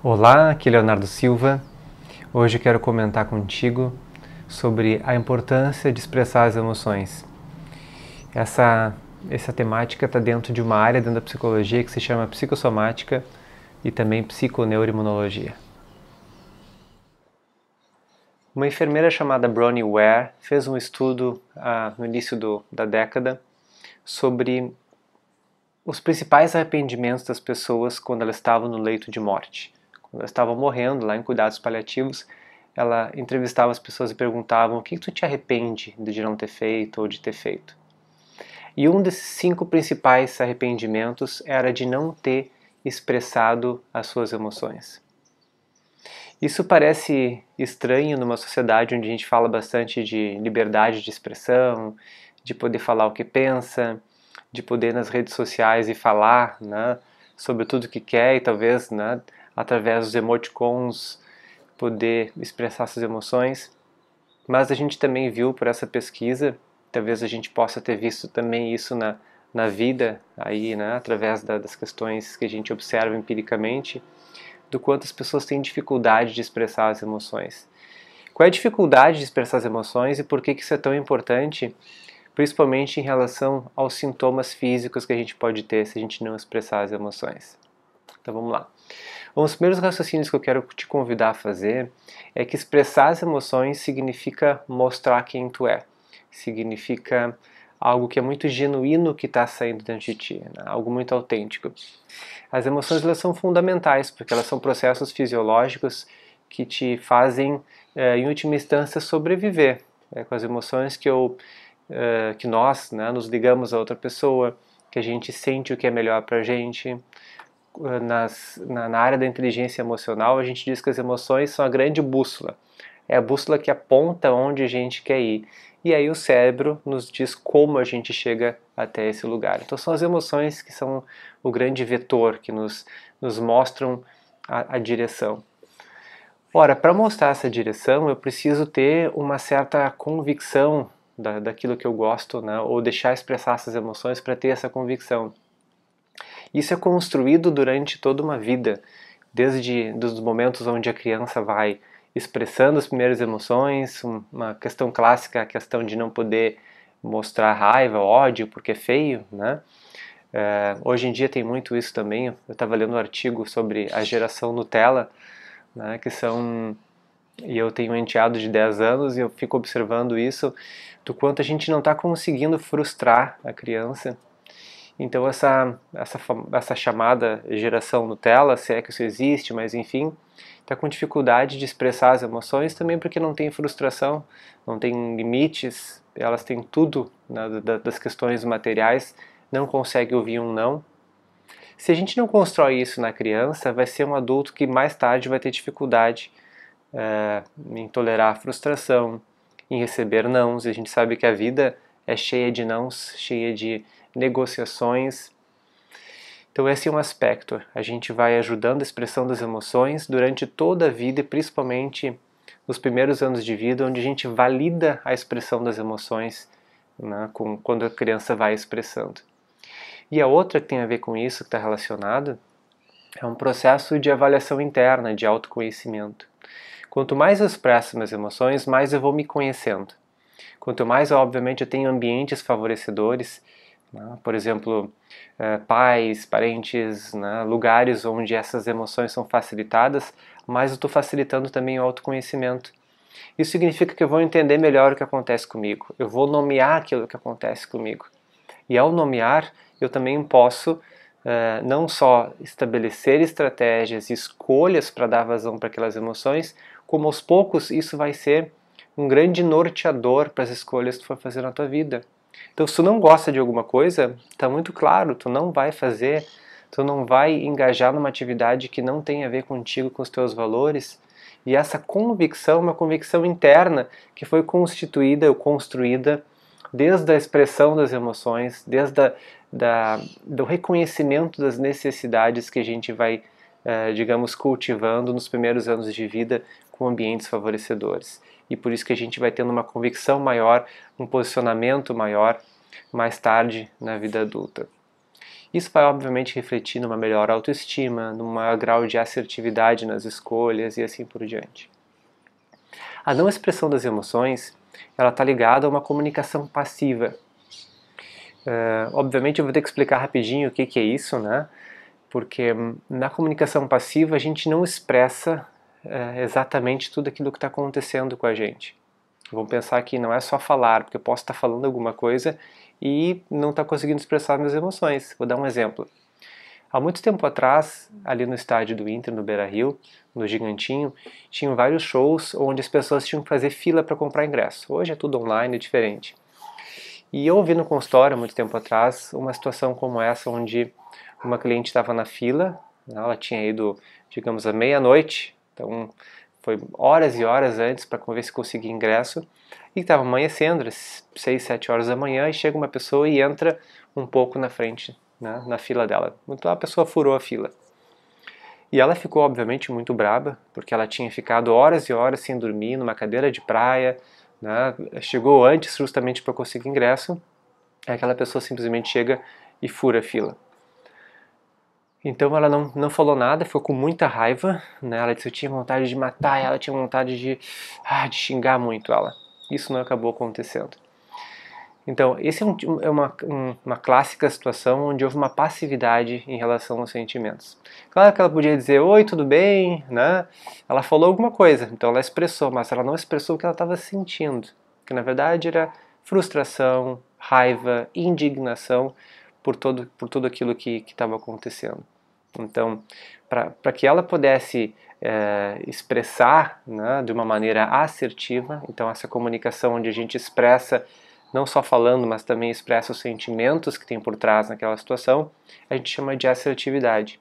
Olá, aqui é Leonardo Silva. Hoje eu quero comentar contigo sobre a importância de expressar as emoções. Essa temática está dentro de uma área dentro da psicologia que se chama psicossomática e também psiconeuroimunologia. Uma enfermeira chamada Bronnie Ware fez um estudo no início da década sobre os principais arrependimentos das pessoas quando elas estavam no leito de morte. Quando elas estavam morrendo lá em cuidados paliativos, ela entrevistava as pessoas e perguntavam: o que tu te arrepende de não ter feito ou de ter feito? E um desses 5 principais arrependimentos era de não ter expressado as suas emoções. Isso parece estranho numa sociedade onde a gente fala bastante de liberdade de expressão, de poder falar o que pensa, de poder nas redes sociais e falar, né, sobre tudo que quer e talvez, né, através dos emoticons poder expressar suas emoções. Mas a gente também viu por essa pesquisa, talvez a gente possa ter visto também isso na vida, aí, né, através das questões que a gente observa empiricamente, do quanto as pessoas têm dificuldade de expressar as emoções. Qual é a dificuldade de expressar as emoções e por que isso é tão importante, principalmente em relação aos sintomas físicos que a gente pode ter se a gente não expressar as emoções? Então vamos lá. Um dos primeiros raciocínios que eu quero te convidar a fazer é que expressar as emoções significa mostrar quem tu é. Significa algo que é muito genuíno que está saindo dentro de ti, né? Algo muito autêntico. As emoções elas são fundamentais porque elas são processos fisiológicos que te fazem, em última instância, sobreviver. É com as emoções que nós, né, nos ligamos a outra pessoa, que a gente sente o que é melhor para a gente. Na área da inteligência emocional, a gente diz que as emoções são a grande bússola. É a bússola que aponta onde a gente quer ir. E aí o cérebro nos diz como a gente chega até esse lugar. Então são as emoções que são o grande vetor, que nos mostram a direção. Ora, para mostrar essa direção, eu preciso ter uma certa convicção daquilo que eu gosto, né? Ou deixar expressar essas emoções para ter essa convicção. Isso é construído durante toda uma vida, desde os momentos onde a criança vai expressando as primeiras emoções, uma questão clássica, a questão de não poder mostrar raiva, ódio, porque é feio, né? Hoje em dia tem muito isso também. Eu estava lendo um artigo sobre a geração Nutella, né, e eu tenho um enteado de 10 anos e eu fico observando isso, do quanto a gente não está conseguindo frustrar a criança. Então essa chamada geração Nutella, se é que isso existe, mas enfim, está com dificuldade de expressar as emoções também porque não tem frustração, não tem limites, elas têm tudo, né, das questões materiais, não consegue ouvir um não. Se a gente não constrói isso na criança, vai ser um adulto que mais tarde vai ter dificuldade em tolerar a frustração, em receber nãos. E a gente sabe que a vida é cheia de nãos, cheia de negociações. Então esse é um aspecto. A gente vai ajudando a expressão das emoções durante toda a vida e principalmente nos primeiros anos de vida, onde a gente valida a expressão das emoções, né, quando a criança vai expressando. E a outra que tem a ver com isso, que está relacionado, é um processo de avaliação interna, de autoconhecimento. Quanto mais eu expresso minhas emoções, mais eu vou me conhecendo. Quanto mais, obviamente, eu tenho ambientes favorecedores, né? Por exemplo, pais, parentes, né? Lugares onde essas emoções são facilitadas, mais eu estou facilitando também o autoconhecimento. Isso significa que eu vou entender melhor o que acontece comigo, eu vou nomear aquilo que acontece comigo. E ao nomear, eu também posso não só estabelecer estratégias e escolhas para dar vazão para aquelas emoções, como aos poucos isso vai ser um grande norteador para as escolhas que tu for fazer na tua vida. Então, se tu não gosta de alguma coisa, está muito claro, tu não vai fazer, tu não vai engajar numa atividade que não tem a ver contigo, com os teus valores. E essa convicção é uma convicção interna que foi constituída ou construída desde a expressão das emoções, desde do reconhecimento das necessidades que a gente vai, digamos, cultivando nos primeiros anos de vida com ambientes favorecedores. E por isso que a gente vai tendo uma convicção maior, um posicionamento maior mais tarde na vida adulta. Isso vai obviamente refletir numa melhor autoestima, num maior grau de assertividade nas escolhas e assim por diante. A não expressão das emoções, ela está ligada a uma comunicação passiva. Obviamente eu vou ter que explicar rapidinho o que é isso, né? Porque na comunicação passiva a gente não expressa exatamente tudo aquilo que está acontecendo com a gente. Vamos pensar que não é só falar, porque eu posso estar falando alguma coisa e não estar conseguindo expressar minhas emoções. Vou dar um exemplo. Há muito tempo atrás, ali no estádio do Inter, no Beira-Rio, no Gigantinho, tinham vários shows onde as pessoas tinham que fazer fila para comprar ingresso. Hoje é tudo online, é diferente. E eu ouvi no consultório, há muito tempo atrás, uma situação como essa, onde uma cliente estava na fila, ela tinha ido, digamos, à meia-noite, então foi horas e horas antes para ver se conseguia ingresso, e estava amanhecendo, 6, 7 horas da manhã, e chega uma pessoa e entra um pouco na frente, né, na fila dela. Então a pessoa furou a fila. E ela ficou, obviamente, muito braba, porque ela tinha ficado horas e horas sem dormir, numa cadeira de praia, né, chegou antes justamente para conseguir ingresso, aí aquela pessoa simplesmente chega e fura a fila. Então ela não falou nada, ficou com muita raiva, né? Ela disse que eu tinha vontade de matar ela, tinha vontade de xingar muito ela. Isso não acabou acontecendo. Então, esse é uma clássica situação onde houve uma passividade em relação aos sentimentos. Claro que ela podia dizer, oi, tudo bem, né? Ela falou alguma coisa, então ela expressou, mas ela não expressou o que ela estava sentindo, que na verdade era frustração, raiva, indignação por tudo aquilo que estava acontecendo. Então, para que ela pudesse expressar, né, de uma maneira assertiva, então essa comunicação onde a gente expressa, não só falando, mas também expressa os sentimentos que tem por trás naquela situação, a gente chama de assertividade.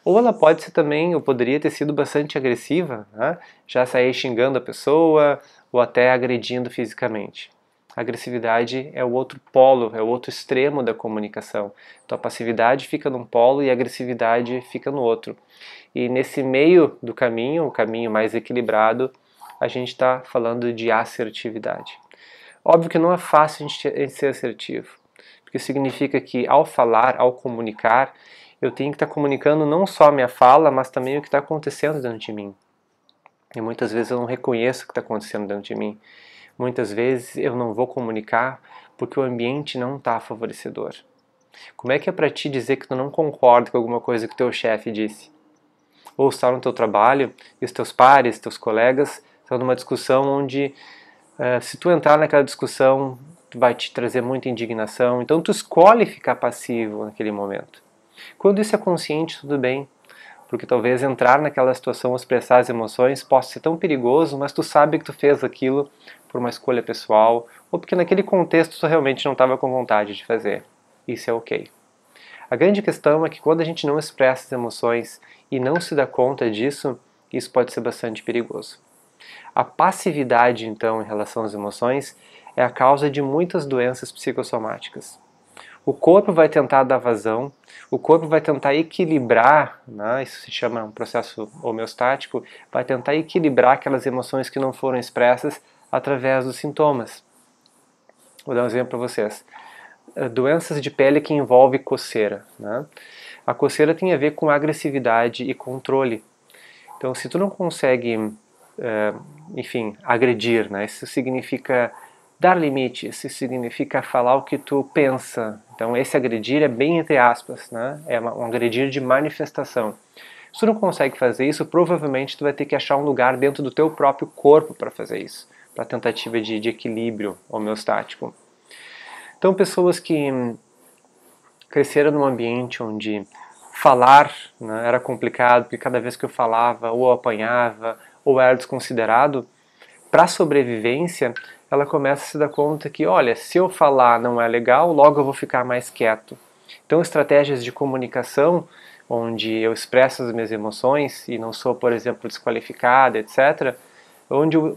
Ou ela pode ser também, ou poderia ter sido bastante agressiva, né, já sair xingando a pessoa, ou até agredindo fisicamente. A agressividade é o outro polo, é o outro extremo da comunicação. Então a passividade fica num polo e a agressividade fica no outro. E nesse meio do caminho, o caminho mais equilibrado, a gente está falando de assertividade. Óbvio que não é fácil a gente ser assertivo, porque significa que ao falar, ao comunicar, eu tenho que estar comunicando não só a minha fala, mas também o que está acontecendo dentro de mim. E muitas vezes eu não reconheço o que está acontecendo dentro de mim. Muitas vezes eu não vou comunicar porque o ambiente não está favorecedor. Como é que é para ti dizer que tu não concorda com alguma coisa que o teu chefe disse? Ou está no teu trabalho e os teus pares, teus colegas estão numa discussão onde se tu entrar naquela discussão vai te trazer muita indignação, então tu escolhe ficar passivo naquele momento. Quando isso é consciente, tudo bem, porque talvez entrar naquela situação, expressar as emoções, possa ser tão perigoso, mas tu sabe que tu fez aquilo por uma escolha pessoal, ou porque naquele contexto tu realmente não estava com vontade de fazer. Isso é ok. A grande questão é que quando a gente não expressa as emoções e não se dá conta disso, isso pode ser bastante perigoso. A passividade, então, em relação às emoções, é a causa de muitas doenças psicossomáticas. O corpo vai tentar dar vazão, o corpo vai tentar equilibrar, né, isso se chama um processo homeostático, vai tentar equilibrar aquelas emoções que não foram expressas através dos sintomas. Vou dar um exemplo para vocês. Doenças de pele que envolvem coceira, né? A coceira tem a ver com agressividade e controle. Então, se tu não consegue, enfim, agredir, né? Isso significa dar limite, isso significa falar o que tu pensa. Então, esse agredir é bem entre aspas, né? É um agredir de manifestação. Se tu não consegue fazer isso, provavelmente tu vai ter que achar um lugar dentro do teu próprio corpo para fazer isso, para tentativa de equilíbrio homeostático. Então, pessoas que cresceram num ambiente onde falar, né, era complicado, porque cada vez que eu falava, ou eu apanhava, ou era desconsiderado, para a sobrevivência, ela começa a se dar conta que, olha, se eu falar não é legal, logo eu vou ficar mais quieto. Então, estratégias de comunicação, onde eu expresso as minhas emoções e não sou, por exemplo, desqualificada, etc.,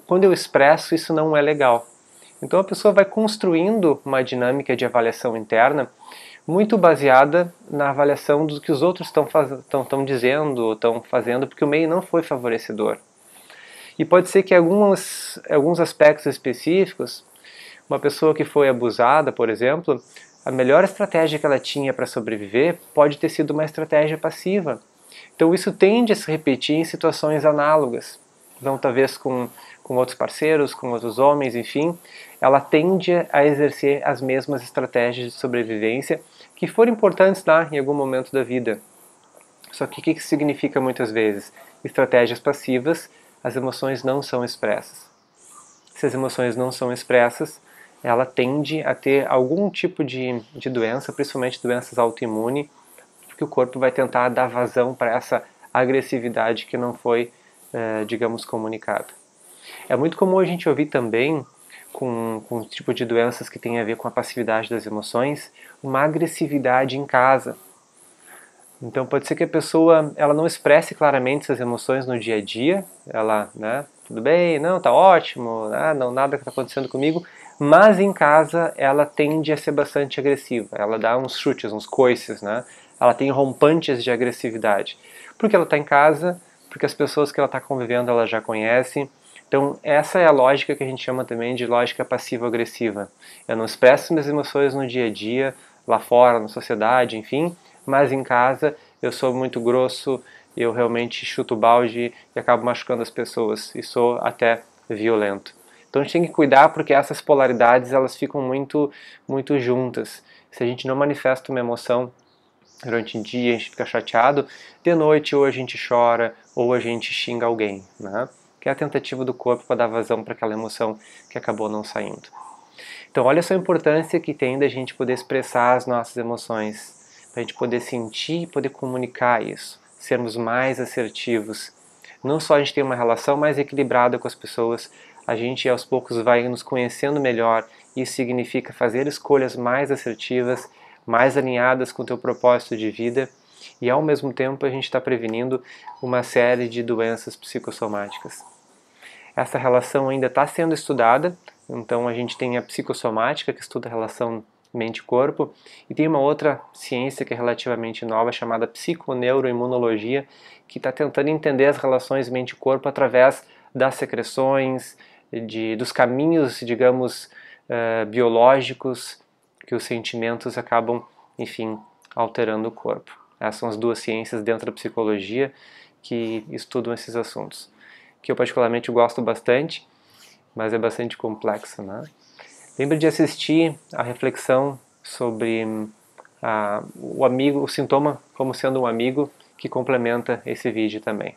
quando eu expresso, isso não é legal. Então, a pessoa vai construindo uma dinâmica de avaliação interna muito baseada na avaliação do que os outros estão dizendo ou estão fazendo, porque o meio não foi favorecedor. E pode ser que alguns aspectos específicos, uma pessoa que foi abusada, por exemplo, a melhor estratégia que ela tinha para sobreviver pode ter sido uma estratégia passiva. Então isso tende a se repetir em situações análogas. Então talvez com outros parceiros, com outros homens, enfim, ela tende a exercer as mesmas estratégias de sobrevivência que foram importantes lá em algum momento da vida. Só que o que isso significa muitas vezes? Estratégias passivas, as emoções não são expressas. Se as emoções não são expressas, ela tende a ter algum tipo de doença, principalmente doenças autoimunes, porque o corpo vai tentar dar vazão para essa agressividade que não foi, digamos, comunicada. É muito comum a gente ouvir também, com um tipo de doenças que tem a ver com a passividade das emoções, uma agressividade em casa. Então pode ser que a pessoa ela não expresse claramente essas emoções no dia a dia, ela, né, tudo bem, não, tá ótimo, não, nada que está acontecendo comigo, mas em casa ela tende a ser bastante agressiva, ela dá uns chutes, uns coices, né? Ela tem rompantes de agressividade, porque ela está em casa, porque as pessoas que ela está convivendo ela já conhece. Então essa é a lógica que a gente chama também de lógica passivo-agressiva. Eu não expresso minhas emoções no dia a dia, lá fora, na sociedade, enfim, mas em casa eu sou muito grosso, eu realmente chuto o balde e acabo machucando as pessoas e sou até violento. Então a gente tem que cuidar porque essas polaridades elas ficam muito juntas. Se a gente não manifesta uma emoção durante o dia, a gente fica chateado, de noite ou a gente chora ou a gente xinga alguém, né? Que é a tentativa do corpo para dar vazão para aquela emoção que acabou não saindo. Então olha só a importância que tem da gente poder expressar as nossas emoções, para a gente poder sentir e poder comunicar isso, sermos mais assertivos. Não só a gente ter uma relação mais equilibrada com as pessoas, a gente aos poucos vai nos conhecendo melhor. Isso significa fazer escolhas mais assertivas, mais alinhadas com o teu propósito de vida e ao mesmo tempo a gente está prevenindo uma série de doenças psicossomáticas. Essa relação ainda está sendo estudada, então a gente tem a psicossomática que estuda a relação mente-corpo, e tem uma outra ciência que é relativamente nova chamada psiconeuroimunologia, que está tentando entender as relações mente-corpo através das secreções, dos caminhos, digamos, biológicos que os sentimentos acabam, enfim, alterando o corpo. Essas são as duas ciências dentro da psicologia que estudam esses assuntos, que eu particularmente gosto bastante, mas é bastante complexo, né? Lembre de assistir a reflexão sobre o amigo, o sintoma como sendo um amigo, que complementa esse vídeo também.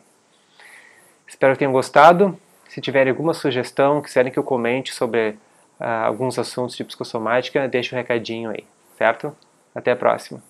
Espero que tenham gostado. Se tiverem alguma sugestão, quiserem que eu comente sobre alguns assuntos de psicossomática, deixe um recadinho aí, certo? Até a próxima!